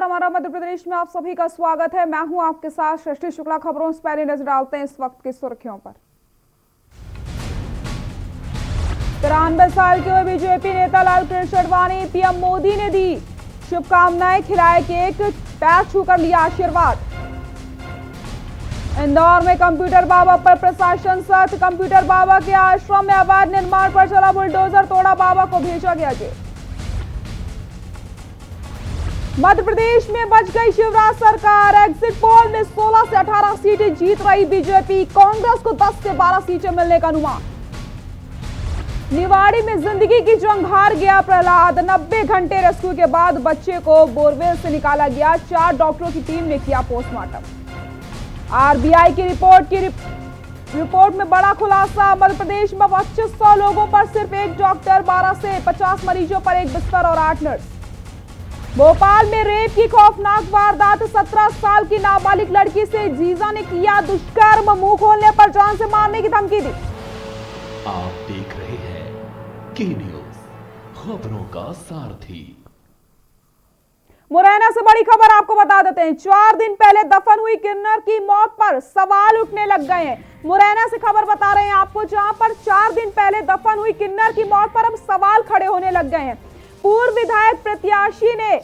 हमारा मध्य प्रदेश में आप सभी का स्वागत है। मैं हूं आपके साथ सृष्टि शुक्ला। खबरों से पहले नजर डालते हैं इस वक्त की सुर्खियों पर। 93 साल के हुए बीजेपी नेता लालकृष्ण आडवाणी पीएम मोदी ने दी शुभकामनाएं, खिलाए केक, पैर छूकर लिया आशीर्वाद। इंदौर में कंप्यूटर बाबा पर प्रशासन सख्त। कंप्यूटर बाबा के आश्रम में अवैध निर्माण पर चला बुलडोजर, तोड़ा, बाबा को भेजा गया जेल। मध्य प्रदेश में बच गई शिवराज सरकार। एग्जिट पोल में 16 से 18 सीटें जीत रही बीजेपी। कांग्रेस को 10 से 12 सीटें मिलने का अनुमान। निवाड़ी में जिंदगी की जंग हार गया प्रहलाद। 90 घंटे रेस्क्यू के बाद बच्चे को बोरवेल से निकाला गया। 4 डॉक्टरों की टीम ने किया पोस्टमार्टम। आरबीआई की रिपोर्ट में बड़ा खुलासा। मध्य प्रदेश में 2500 लोगों पर सिर्फ एक डॉक्टर, 12 से 50 मरीजों पर एक बिस्तर और 8 नर्स। भोपाल में रेप की खौफनाक वारदात। 17 साल की नाबालिग लड़की से जीजा ने किया दुष्कर्म। मुंह खोलने पर जान से मारने की धमकी दी। आप देख रहे हैं के न्यूज, खबरों का सारथी। मुरैना से बड़ी खबर आपको बता देते हैं। 4 दिन पहले दफन हुई किन्नर की मौत पर सवाल उठने लग गए हैं। मुरैना से खबर बता रहे हैं आपको, जहां पर 4 दिन पहले दफन हुई किन्नर की मौत पर अब सवाल खड़े होने लग गए हैं। पूर्व विधायक प्रत्याशी ने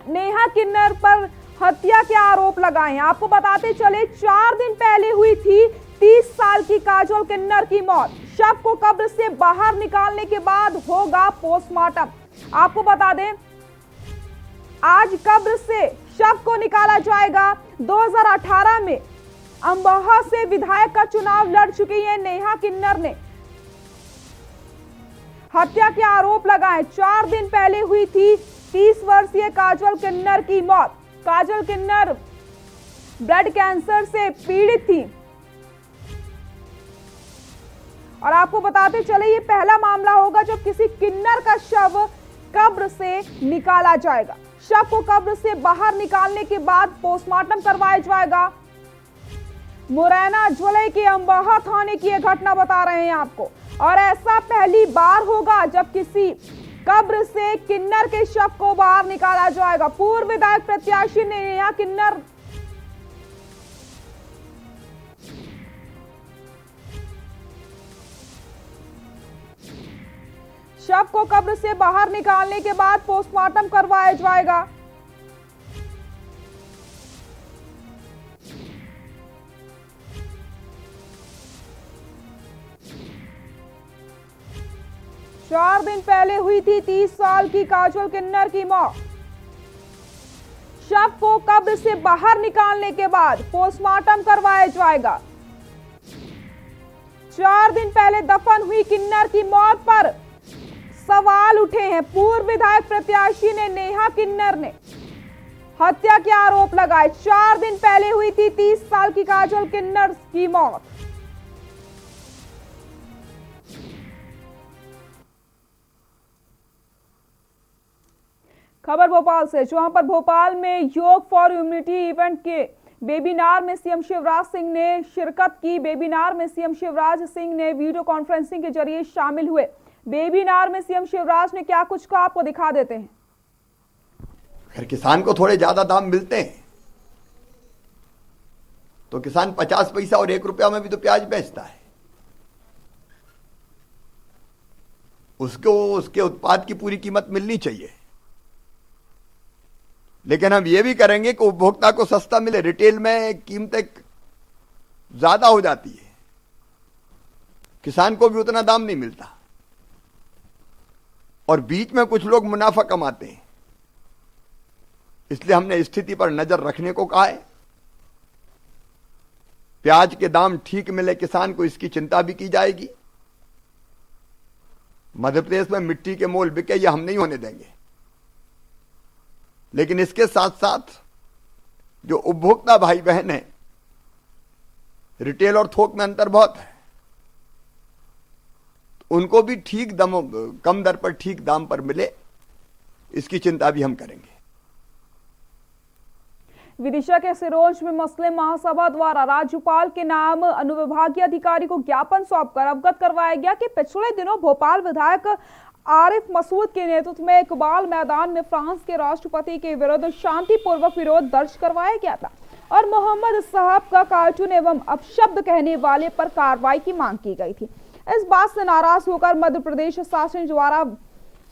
नेहा किन्नर पर हत्या के आरोप लगाए हैं। आपको बताते चले 4 दिन पहले हुई थी 30 साल की काजोल किन्नर की मौत। शव को कब्र से बाहर निकालने के बाद होगा पोस्टमार्टम। आपको बता दें आज कब्र से शव को निकाला जाएगा। 2018 में अम्बाहा से विधायक का चुनाव लड़ चुकी है नेहा किन्नर ने हत्या के आरोप लगाए। 4 दिन पहले हुई थी 30 वर्षीय काजोल किन्नर की मौत। काजोल किन्नर ब्लड कैंसर से पीड़ित थी और आपको बताते चले ये पहला मामला होगा जब किसी किन्नर का शव कब्र से निकाला जाएगा। शव को कब्र से बाहर निकालने के बाद पोस्टमार्टम करवाया जाएगा। मुरैना जिले के अम्बाहा थाने की यह घटना बता रहे हैं आपको, और ऐसा पहली बार होगा जब किसी कब्र से किन्नर के शव को बाहर निकाला जाएगा। पूर्व विधायक प्रत्याशी ने नेहा किन्नर शव को कब्र से बाहर निकालने के बाद पोस्टमार्टम करवाया जाएगा। चार दिन पहले हुई थी 30 साल की काजोल किन्नर की मौत। शव को कब्र से बाहर निकालने के बाद पोस्टमार्टम करवाया जाएगा। 4 दिन पहले दफन हुई किन्नर की मौत पर सवाल उठे हैं। पूर्व विधायक प्रत्याशी ने नेहा किन्नर ने हत्या के आरोप लगाए। 4 दिन पहले हुई थी 30 साल की काजोल किन्नर की मौत। खबर भोपाल से, जहां पर भोपाल में योग फॉर ह्यूमैनिटी इवेंट के वेबिनार में सीएम शिवराज सिंह ने शिरकत की। वेबिनार में सीएम शिवराज सिंह ने वीडियो कॉन्फ्रेंसिंग के जरिए शामिल हुए। वेबिनार में सीएम शिवराज ने क्या कुछ कहा आपको दिखा देते हैं। अगर किसान को थोड़े ज्यादा दाम मिलते हैं तो किसान 50 पैसा और 1 रुपया में भी तो प्याज बेचता है। उसको उसके उत्पाद की पूरी कीमत मिलनी चाहिए। लेकिन हम ये भी करेंगे कि उपभोक्ता को सस्ता मिले। रिटेल में कीमतें ज्यादा हो जाती है, किसान को भी उतना दाम नहीं मिलता और बीच में कुछ लोग मुनाफा कमाते हैं। इसलिए हमने स्थिति पर नजर रखने को कहा है। प्याज के दाम ठीक मिले किसान को, इसकी चिंता भी की जाएगी। मध्य प्रदेश में मिट्टी के मोल बिके, ये हम नहीं होने देंगे। लेकिन इसके साथ साथ जो उपभोक्ता भाई बहन है, रिटेल और थोक में अंतर बहुत है, उनको भी ठीक कम दर पर ठीक दाम पर मिले, इसकी चिंता भी हम करेंगे। विदिशा के सिरोंज में मुस्लिम महासभा द्वारा राज्यपाल के नाम अनुविभागीय अधिकारी को ज्ञापन सौंपकर अवगत करवाया गया कि पिछले दिनों भोपाल विधायक आरिफ मसूद के नेतृत्व में इकबाल मैदान में फ्रांस के राष्ट्रपति के विरुद्ध शांतिपूर्वक विरोध दर्ज करवाया गया था और मोहम्मद साहब का कार्टून एवं अपशब्द कहने वाले पर कार्रवाई की मांग की गई थी। इस बात से नाराज होकर मध्य प्रदेश शासन द्वारा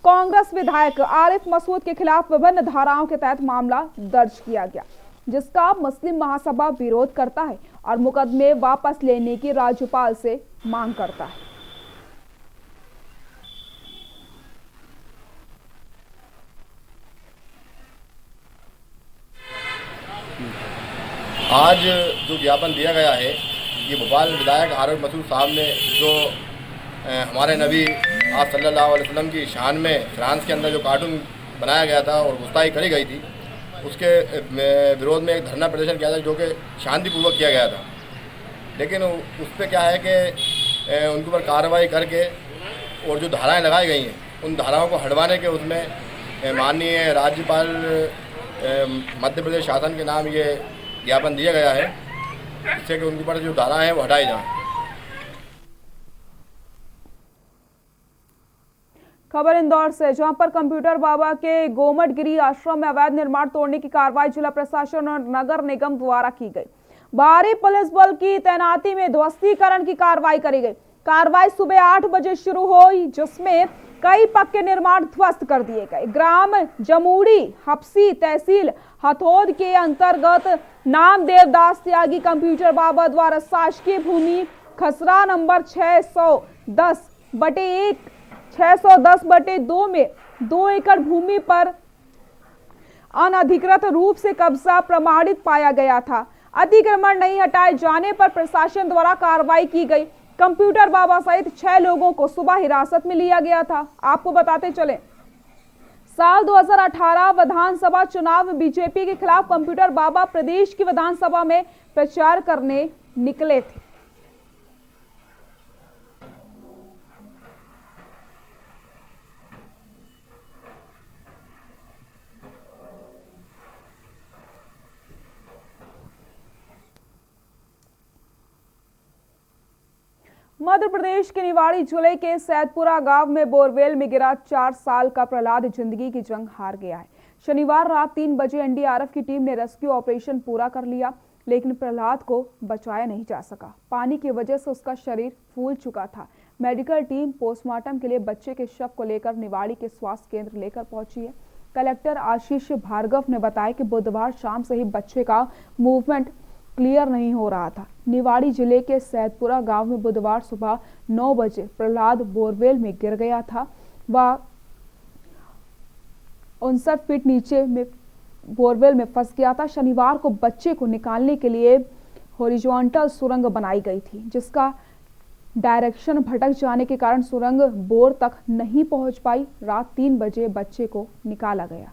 कांग्रेस विधायक आरिफ मसूद के खिलाफ विभिन्न धाराओं के तहत मामला दर्ज किया गया, जिसका मुस्लिम महासभा विरोध करता है और मुकदमे वापस लेने की राज्यपाल से मांग करता है। आज जो ज्ञापन दिया गया है, ये भोपाल विधायक आरिफ मसूद साहब ने जो हमारे नबी आप सल्लल्लाहु अलैहि वसल्लम की शान में फ्रांस के अंदर जो कार्टून बनाया गया था और गुस्ताखी करी गई थी, उसके विरोध में एक धरना प्रदर्शन किया था जो कि शांतिपूर्वक किया गया था। लेकिन उस पर क्या है कि उनके ऊपर कार्रवाई करके और जो धाराएं लगाई गई हैं, उन धाराओं को हटवाने के उसमें माननीय राज्यपाल मध्य प्रदेश शासन के नाम ये ज्ञापन दिया गया है, जिससे कि उनके ऊपर जो धाराएं हैं वो हटाई जाएं। खबर इंदौर से, जहां पर कंप्यूटर बाबा के गोमटगिरी आश्रम में अवैध निर्माण तोड़ने की कार्रवाई जिला प्रशासन और नगर निगम द्वारा की गई। भारी पुलिस बल की तैनाती में ध्वस्तीकरण की कार्रवाई करी गई। कार्रवाई सुबह 8 बजे शुरू हुई, जिसमें कई पक्के निर्माण ध्वस्त कर दिए गए। ग्राम जमूड़ी हपसी तहसील हथौद के अंतर्गत नामदेव दास त्यागी कंप्यूटर बाबा द्वारा शासकीय भूमि खसरा नंबर 610/2 में 2 एकड़ भूमि पर अनधिकृत रूप से कब्जा प्रमाणित पाया गया था। अतिक्रमण नहीं हटाए जाने पर प्रशासन द्वारा कार्रवाई की गई। कंप्यूटर बाबा सहित 6 लोगों को सुबह हिरासत में लिया गया था। आपको बताते चले, साल 2018 विधानसभा चुनाव में बीजेपी के खिलाफ कंप्यूटर बाबा प्रदेश की विधानसभा में प्रचार करने निकले थे। मध्य प्रदेश के निवाड़ी जिले के सैदपुरा गांव में बोरवेल में गिरा 4 साल का प्रहलाद जिंदगी की जंग हार गया है। शनिवार रात 3 बजे एनडीआरएफ की टीम ने रेस्क्यू ऑपरेशन पूरा कर लिया, लेकिन प्रहलाद को बचाया नहीं जा सका। पानी की वजह से उसका शरीर फूल चुका था। मेडिकल टीम पोस्टमार्टम के लिए बच्चे के शव को लेकर निवाड़ी के स्वास्थ्य केंद्र लेकर पहुंची है। कलेक्टर आशीष भार्गव ने बताया कि बुधवार शाम से ही बच्चे का मूवमेंट क्लियर नहीं हो रहा था। निवाड़ी जिले के सैदपुरा गांव में बुधवार सुबह 9 बजे प्रहलाद बोरवेल में गिर गया था। वह 59 फीट नीचे में बोरवेल में फंस गया था। शनिवार को बच्चे को निकालने के लिए हॉरिजॉन्टल सुरंग बनाई गई थी, जिसका डायरेक्शन भटक जाने के कारण सुरंग बोर तक नहीं पहुंच पाई। रात 3 बजे बच्चे को निकाला गया।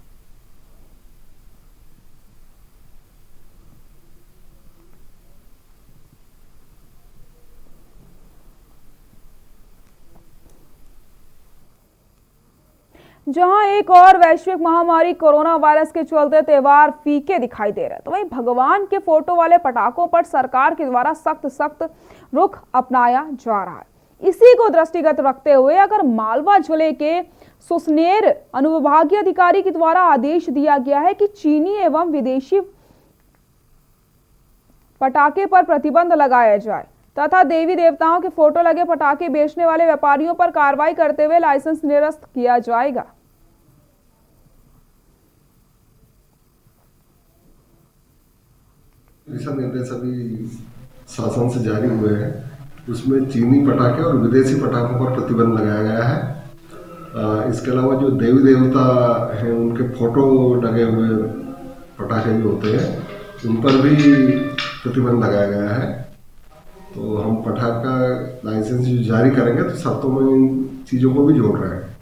जहां एक और वैश्विक महामारी कोरोना वायरस के चलते त्योहार फीके दिखाई दे रहे हैं, तो वहीं भगवान के फोटो वाले पटाखों पर सरकार के द्वारा सख्त रुख अपनाया जा रहा है। इसी को दृष्टिगत रखते हुए अगर मालवा जिले के सुसनेर अनुविभागीय अधिकारी के द्वारा आदेश दिया गया है कि चीनी एवं विदेशी पटाखे पर प्रतिबंध लगाया जाए तथा देवी देवताओं के फोटो लगे पटाखे बेचने वाले व्यापारियों पर कार्रवाई करते हुए लाइसेंस निरस्त किया जाएगा। दिशा निर्देश अभी शासन से जारी हुए हैं, उसमें चीनी पटाखे और विदेशी पटाखों पर प्रतिबंध लगाया गया है। इसके अलावा जो देवी देवता हैं उनके फोटो लगे हुए पटाखे जो होते हैं उन पर भी प्रतिबंध लगाया गया है। तो हम पटाखा लाइसेंस जारी करेंगे तो शर्तों में इन चीजों को भी जोड़ रहे हैं।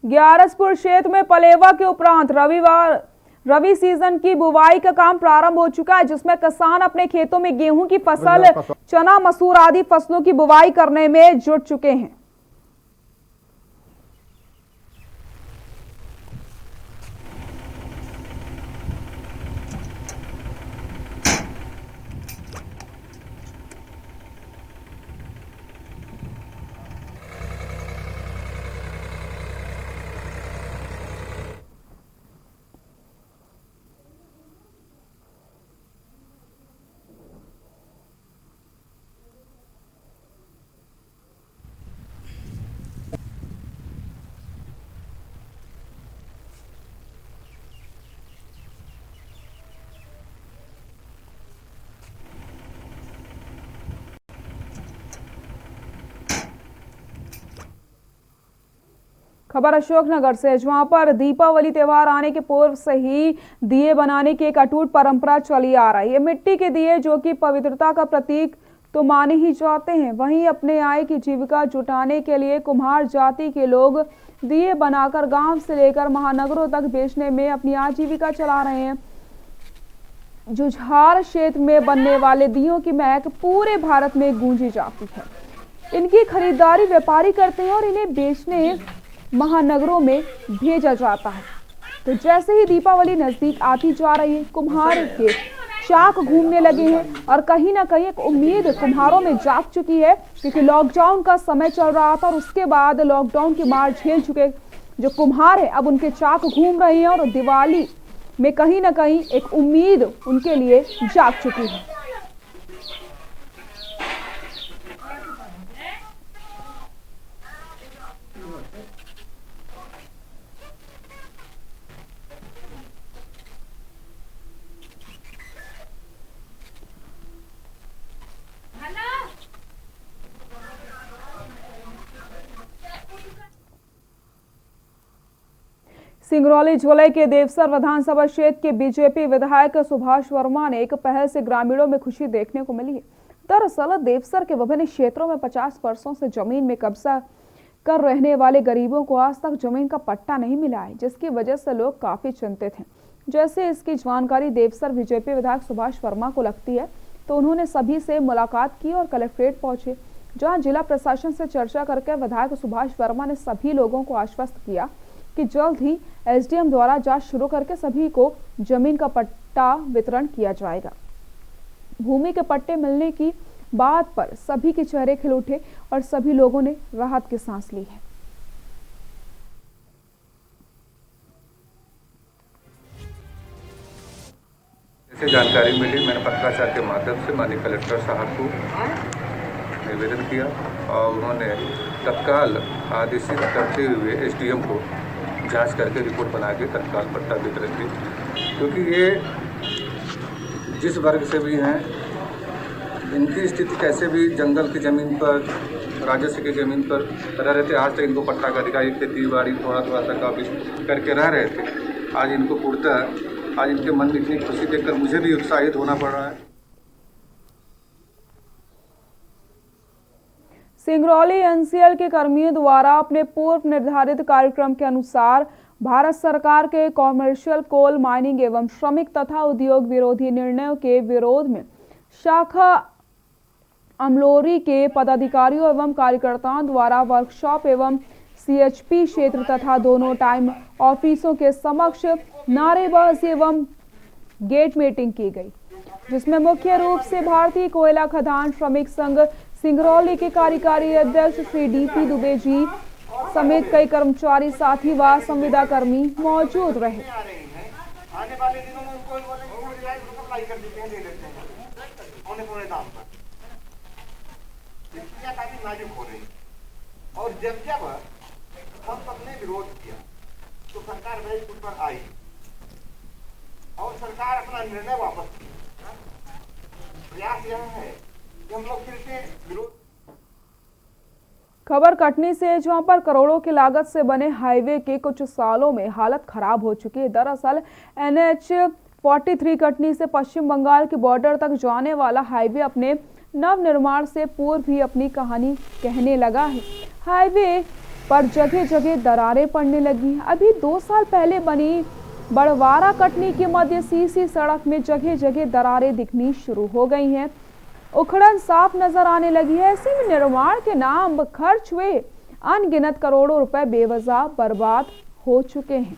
ग्यारसपुर क्षेत्र में पलेवा के उपरांत रवि सीजन की बुवाई का काम प्रारंभ हो चुका है, जिसमें किसान अपने खेतों में गेहूं की फसल, चना, मसूर आदि फसलों की बुवाई करने में जुट चुके हैं। खबर अशोकनगर से, जहां पर दीपावली त्योहार आने के पूर्व से ही दिए बनाने की एक अटूट परंपरा चली आ रही है। मिट्टी के दिए जो कि पवित्रता का प्रतीक तो माने ही जाते हैं, वहीं अपने आय की जीविका जुटाने के लिए कुम्हार जाति के लोग दिए बनाकर गांव से लेकर महानगरों तक बेचने में अपनी आजीविका चला रहे हैं। जुझार क्षेत्र में बनने वाले दियों की महक पूरे भारत में गूंजी जाती है। इनकी खरीदारी व्यापारी करते हैं और इन्हें बेचने महानगरों में भेजा जाता है। तो जैसे ही दीपावली नजदीक आती जा रही है, कुम्हार के चाक घूमने लगे हैं और कहीं ना कहीं एक उम्मीद कुम्हारों में जाग चुकी है, क्योंकि लॉकडाउन का समय चल रहा था और उसके बाद लॉकडाउन की मार झेल चुके जो कुम्हार है अब उनके चाक घूम रहे हैं और दिवाली में कहीं ना कहीं एक उम्मीद उनके लिए जाग चुकी है। सिंगरौली जिले के देवसर विधानसभा क्षेत्र के बीजेपी विधायक सुभाष वर्मा ने एक पहल से ग्रामीणों में खुशी देखने को मिली है। दरअसल देवसर के विभिन्न क्षेत्रों में 50 वर्षों से जमीन में कब्जा कर रहने वाले गरीबों को आज तक जमीन का पट्टा नहीं मिला है, जिसकी वजह से लोग काफी चिंतित हैं। जैसे इसकी जानकारी देवसर बीजेपी विधायक सुभाष वर्मा को लगती है, तो उन्होंने सभी से मुलाकात की और कलेक्ट्रेट पहुंचे, जहां जिला प्रशासन से चर्चा करके विधायक सुभाष वर्मा ने सभी लोगों को आश्वस्त किया कि जल्द ही एसडीएम द्वारा जांच शुरू करके सभी को जमीन का पट्टा वितरण किया जाएगा। भूमि के पट्टे मिलने की बात पर सभी के चेहरे खिल उठे और सभी लोगों ने राहत की सांस ली है। जैसे जानकारी मिली, मैंने पत्राचार के माध्यम से माननीय कलेक्टर साहब को निवेदन किया और उन्होंने तत्काल आदेशित करते हुए एसडीएम को जांच करके रिपोर्ट बना के तत्काल पट्टा वितरण की, क्योंकि ये जिस वर्ग से भी हैं, इनकी स्थिति कैसे भी जंगल की ज़मीन पर, राजस्व की ज़मीन पर रह रहे थे। आज तक इनको पट्टा का अधिकार, खेती बाड़ी थोड़ा सा काफ़ी करके रह रहे थे। आज इनको पूर्णतः, आज इनके मन में इतनी खुशी देखकर मुझे भी उत्साहित होना पड़ रहा है। सिंगरौली एनसीएल के कर्मियों द्वारा अपने पूर्व निर्धारित कार्यक्रम के अनुसार भारत सरकार के कॉमर्शियल कोल माइनिंग एवं श्रमिक तथा उद्योग विरोधी निर्णयों के विरोध में शाखा अमलोरी के पदाधिकारियों एवं कार्यकर्ताओं द्वारा वर्कशॉप एवं सीएचपी क्षेत्र तथा दोनों टाइम ऑफिसों के समक्ष नारेबाजी एवं गेट मीटिंग की गई, जिसमें मुख्य रूप से भारतीय कोयला खदान श्रमिक संघ सिंगरौली के कार्यकारी अध्यक्ष श्री डीपी दुबे जी समेत कई कर्मचारी साथी व संविदा कर्मी मौजूद रहे। आने वाले दिनों में उनको अप्लाई कर देते हैं, दे देते हैं औने पौने दाम पर। स्थितियां काफी नाजुक हो रही और जब हम सबने विरोध किया तो सरकार बैठ उठ पर आई और सरकार अपना निर्णय वापस की। प्रयास यह है कि हम लोग फिर से विरोध। खबर कटनी से, जहां पर करोड़ों की लागत से बने हाईवे के कुछ सालों में हालत खराब हो चुकी है। दरअसल NH 43 कटनी से पश्चिम बंगाल के बॉर्डर तक जाने वाला हाईवे अपने नव निर्माण से पूर्व भी अपनी कहानी कहने लगा है। हाईवे पर जगह जगह दरारें पड़ने लगी। अभी 2 साल पहले बनी बड़वारा कटनी के मध्य सीसी सड़क में जगह जगह दरारें दिखनी शुरू हो गई हैं। उखड़न साफ नजर आने लगी है। ऐसे में निर्माण के नाम खर्च हुए अनगिनत करोड़ों रुपए बेवजह बर्बाद हो चुके हैं।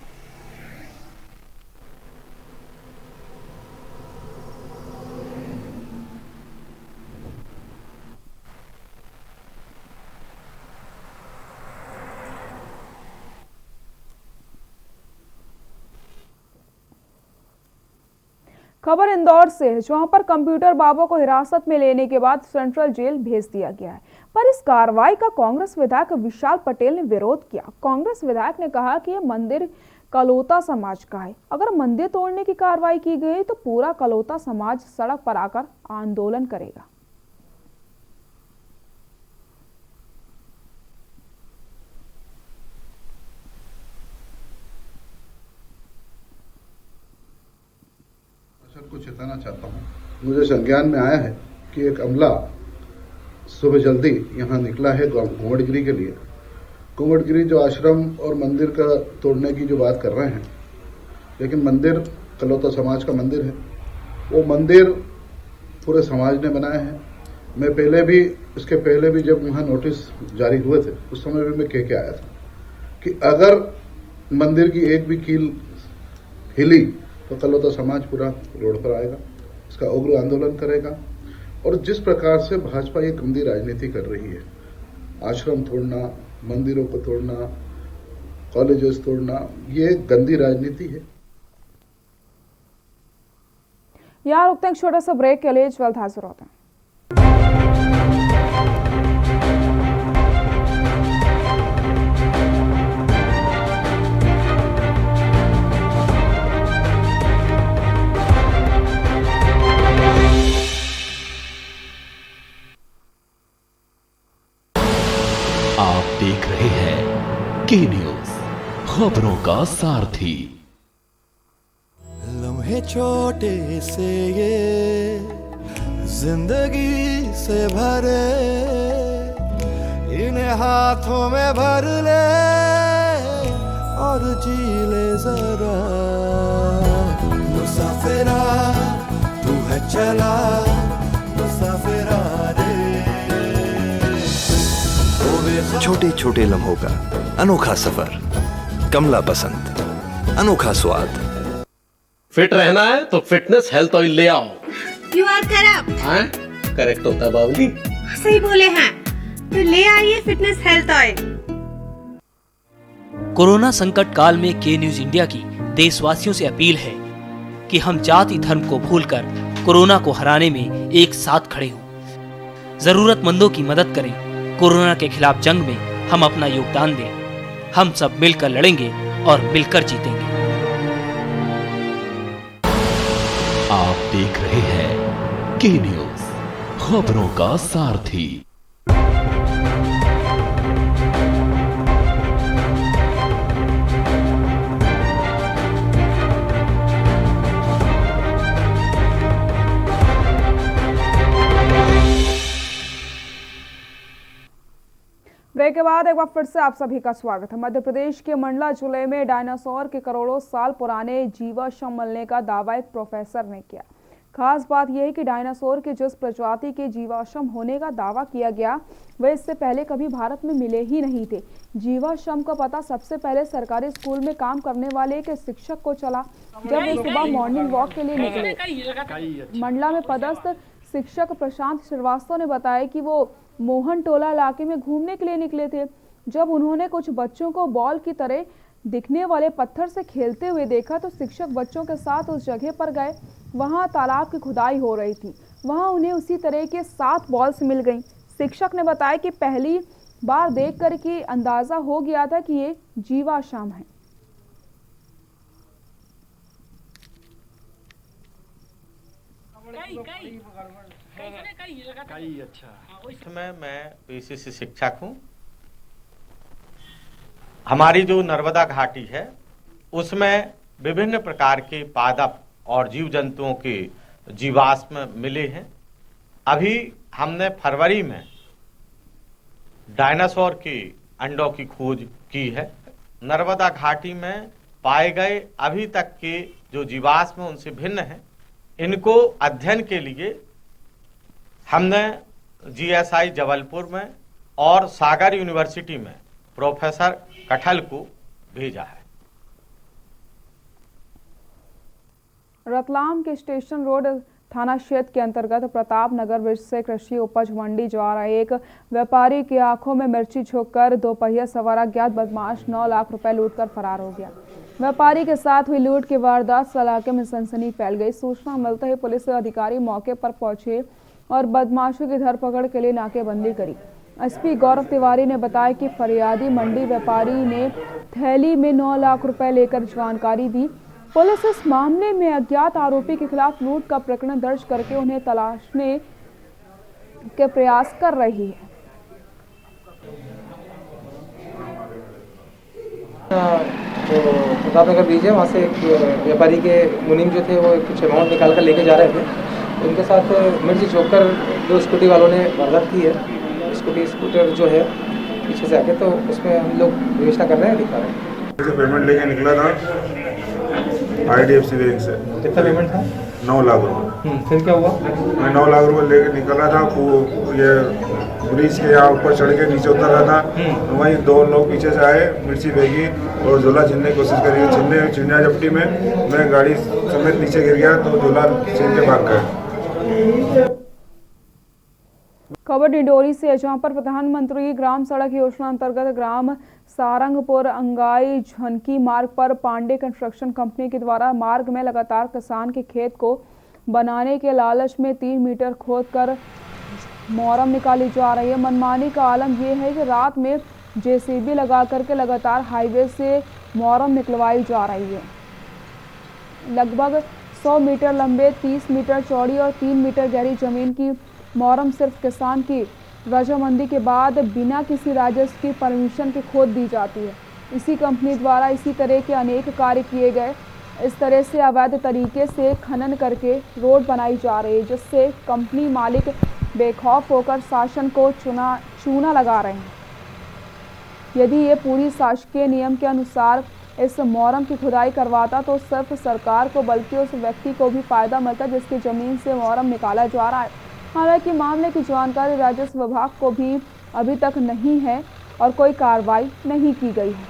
खबर इंदौर से है, जहां पर कंप्यूटर बाबा को हिरासत में लेने के बाद सेंट्रल जेल भेज दिया गया है। पर इस कार्रवाई का कांग्रेस विधायक विशाल पटेल ने विरोध किया। कांग्रेस विधायक ने कहा कि यह मंदिर कलोता समाज का है। अगर मंदिर तोड़ने की कार्रवाई की गई तो पूरा कलोता समाज सड़क पर आकर आंदोलन करेगा। बताना चाहता हूँ। मुझे संज्ञान में आया है कि एक अमला सुबह जल्दी यहाँ निकला है घुमटगिरी के लिए। घुमटगिरी जो आश्रम और मंदिर का तोड़ने की जो बात कर रहे हैं, लेकिन मंदिर कलौता समाज का मंदिर है। वो मंदिर पूरे समाज ने बनाया है। मैं इसके पहले भी जब वहाँ नोटिस जारी हुए थे, उस समय भी मैं कह के आया था कि अगर मंदिर की एक भी कील हिली तो कलौता समाज पूरा रोड पर आएगा, इसका उग्र आंदोलन करेगा। और जिस प्रकार से भाजपा ये गंदी राजनीति कर रही है, आश्रम तोड़ना, मंदिरों को तोड़ना, कॉलेजेस तोड़ना, ये गंदी राजनीति है। यहाँ रुकते हैं छोटे से ब्रेक के लिए, जल्द हाजिर होते हैं। आप देख रहे हैं के न्यूज, खबरों का सारथी। लम्हे छोटे से ये जिंदगी से भरे, इन्हें हाथों में भर ले और जी ले जरा। मुसाफिरा तू है चला, मुसाफिरा रे। छोटे छोटे लम्हों का अनोखा सफर, कमला पसंद, अनोखा स्वाद। फिट रहना है तो फिटनेस हेल्थ ऑयल ले आओ। You are correct. हाँ, करेक्ट होता है बाबूजी। सही बोले हैं, तो ले आइए फिटनेस हेल्थ ऑयल। कोरोना संकट काल में के न्यूज इंडिया की देशवासियों से अपील है कि हम जाति धर्म को भूलकर कोरोना को हराने में एक साथ खड़े हों। जरूरतमंदों की मदद करें। कोरोना के खिलाफ जंग में हम अपना योगदान दें। हम सब मिलकर लड़ेंगे और मिलकर जीतेंगे। आप देख रहे हैं के न्यूज, खबरों का सारथी। ब्रेक के बाद एक बार फिर से आप सभी का स्वागत है। मध्य प्रदेश के मंडला जिले में डायनासोर के करोड़ों साल पुराने जीवाश्म मिलने का दावा एक प्रोफेसर ने किया। खास बात यह है कि डायनासोर के जिस प्रजाति के जीवाश्म होने का दावा किया गया, वे इससे पहले कभी भारत में मिले ही नहीं थे। जीवाश्म का पता सबसे पहले सरकारी स्कूल में काम करने वाले एक शिक्षक को चला, जब वे सुबह मॉर्निंग वॉक के लिए निकले। मंडला में पदस्थ शिक्षक प्रशांत श्रीवास्तव ने बताया कि वो मोहन टोला इलाके में घूमने के लिए निकले थे। जब उन्होंने कुछ बच्चों को बॉल की तरह दिखने वाले पत्थर से खेलते हुए देखा तो शिक्षक बच्चों के साथ उस जगह पर गए। वहां तालाब की खुदाई हो रही थी। वहां उन्हें उसी तरह के 7 बॉल्स मिल गईं। शिक्षक ने बताया कि पहली बार देखकर कि अंदाजा हो गया था कि ये जीवाश्म है। मैं पीसीसी शिक्षक हूँ। हमारी जो नर्मदा घाटी है उसमें विभिन्न प्रकार के पादप और जीव जंतुओं के जीवाश्म मिले हैं। अभी हमने फरवरी में डायनासोर के अंडों की खोज की है। नर्मदा घाटी में पाए गए अभी तक के जो जीवाश्म उनसे भिन्न हैं। इनको अध्ययन के लिए हमने जीएसआई जबलपुर में और सागर यूनिवर्सिटी में प्रोफेसर कठल को भेजा है। रतलाम के स्टेशन रोड थाना क्षेत्र के अंतर्गत प्रताप नगर ब्रिज से कृषि उपज मंडी जा रहे एक व्यापारी की आंखों में मिर्ची झोंककर 2 पहिया सवार अज्ञात बदमाश 9 लाख रुपए लूटकर फरार हो गया। व्यापारी के साथ हुई लूट की वारदात से इलाके में सनसनी फैल गई। सूचना मिलते ही पुलिस अधिकारी मौके पर पहुंचे और बदमाशों की धरपकड़ के लिए नाकेबंदी करी। एसपी गौरव तिवारी ने बताया कि फरियादी मंडी व्यापारी ने थैली में 9 लाख रुपए लेकर जानकारी दी। पुलिस इस मामले में अज्ञात आरोपी के खिलाफ लूट का प्रकरण दर्ज करके उन्हें तलाशने के प्रयास कर रही है। तो प्रतापनगर ब्रिज है, वहाँ से एक व्यापारी के मुनीम जो थे वो कुछ अमाउंट निकाल कर लेके जा रहे थे। उनके साथ मिर्ची चौक दो स्कूटी वालों ने वारदात की है। स्कूटर जो है पीछे से आके, तो उसमें हम लोग व्यवस्था कर रहे हैं, दिखा रहे हैं। पेमेंट लेके निकला था IDFC बैंक से। कितना पेमेंट था? 9 लाख रुपये। फिर क्या हुआ? मैं 9 लाख रुपये लेके निकल रहा था, वो ये ब्रिज के यहाँ ऊपर चढ़ के नीचे उतर रहा था, तो वहीं 2 लोग पीछे से आए, मिर्ची फेंकी और झोला छीनने की कोशिश करी। छीनने झपटी में मैं गाड़ी समेत नीचे गिर गया, तो झोला छीन के भाग गए। खबर डिंडोरी से, जहां पर प्रधानमंत्री ग्राम सड़क योजना अंतर्गत ग्राम सारंगपुर अंगाई झनकी मार्ग पर पांडे कंस्ट्रक्शन कंपनी के द्वारा मार्ग में लगातार किसान के खेत को बनाने के लालच में 3 मीटर खोदकर मोरम निकाली जा रही है। मनमानी का आलम यह है कि रात में JCB लगा करके लगातार हाईवे से मोरम निकलवाई जा रही है। लगभग 100 मीटर लंबे, 30 मीटर चौड़ी और 3 मीटर गहरी जमीन की मोरम सिर्फ किसान की रजामंदी के बाद बिना किसी राजस्व की परमिशन के खोद दी जाती है। इसी कंपनी द्वारा इसी तरह के अनेक कार्य किए गए। इस तरह से अवैध तरीके से खनन करके रोड बनाई जा रही है, जिससे कंपनी मालिक बेखौफ होकर शासन को चूना लगा रहे हैं। यदि ये पूरी शासकीय नियम के अनुसार इस मोरम की खुदाई करवाता तो सिर्फ सरकार को बल्कि उस व्यक्ति को भी फायदा मिलता जिसकी जमीन से मोरम निकाला जा रहा है। हालांकि मामले की जानकारी राजस्व विभाग को भी अभी तक नहीं है और कोई कार्रवाई नहीं की गई है।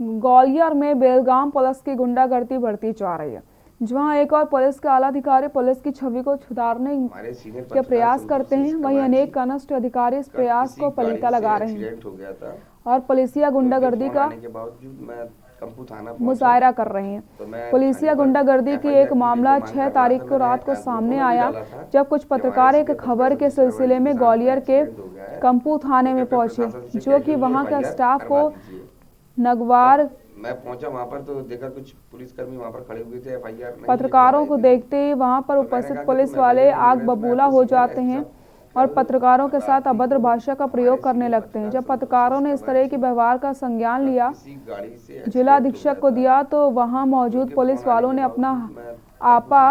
ग्वालियर में बेलगाम पुलिस की गुंडागर्दी बढ़ती जा रही है, जहां एक और पुलिस के आला अधिकारी पुलिस की छवि को सुधारने के प्रयास करते हैं, वहीं अनेक कनिष्ठ अधिकारी इस प्रयास को पलीता लगा रहे हैं और पुलिसिया गुंडागर्दी का मुजाहरा कर रहे हैं। पुलिसिया गुंडागर्दी की एक मामला 6 तारीख को रात को सामने आया, जब कुछ पत्रकार एक खबर के सिलसिले में ग्वालियर के कंपू थाने में पहुंचे, जो कि वहां का स्टाफ को नगवार मैं पहुंचा वहां पर, तो देखा कुछ पुलिसकर्मी वहां पर खड़े हुए थे। FIR पत्रकारों को देखते ही वहां पर उपस्थित पुलिस वाले आग बबूला हो जाते हैं और पत्रकारों के साथ अभद्र भाषा का प्रयोग करने लगते हैं। जब पत्रकारों ने इस तरह के व्यवहार का संज्ञान लिया, जिला अधीक्षक को दिया, तो वहां मौजूद पुलिस वालों ने अपना आपा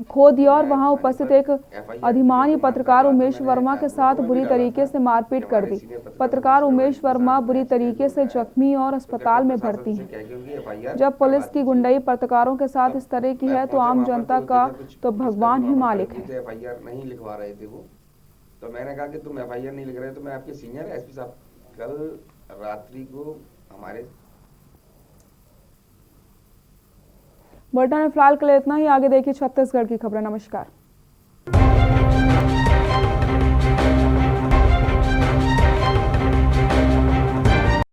खो दिया और वहां उपस्थित एक अधिमानी पत्रकार उमेश वर्मा के साथ बुरी तरीके से मारपीट कर दी। पत्रकार उमेश वर्मा बुरी तरीके से जख्मी और अस्पताल में भर्ती हैं। जब पुलिस की गुंडाई पत्रकारों के साथ इस तरह की है तो आम जनता का तो भगवान ही मालिक है। FIR नहीं लिखवा रहे थे वो, तो मैंने कहा कि तुम FIR नहीं लिख रहे, तो मैं आपके सीनियर SP साहब, कल रात्रि को हमारे बुलेटिन में फिलहाल के लिए इतना ही। आगे देखिए छत्तीसगढ़ की खबरें। नमस्कार।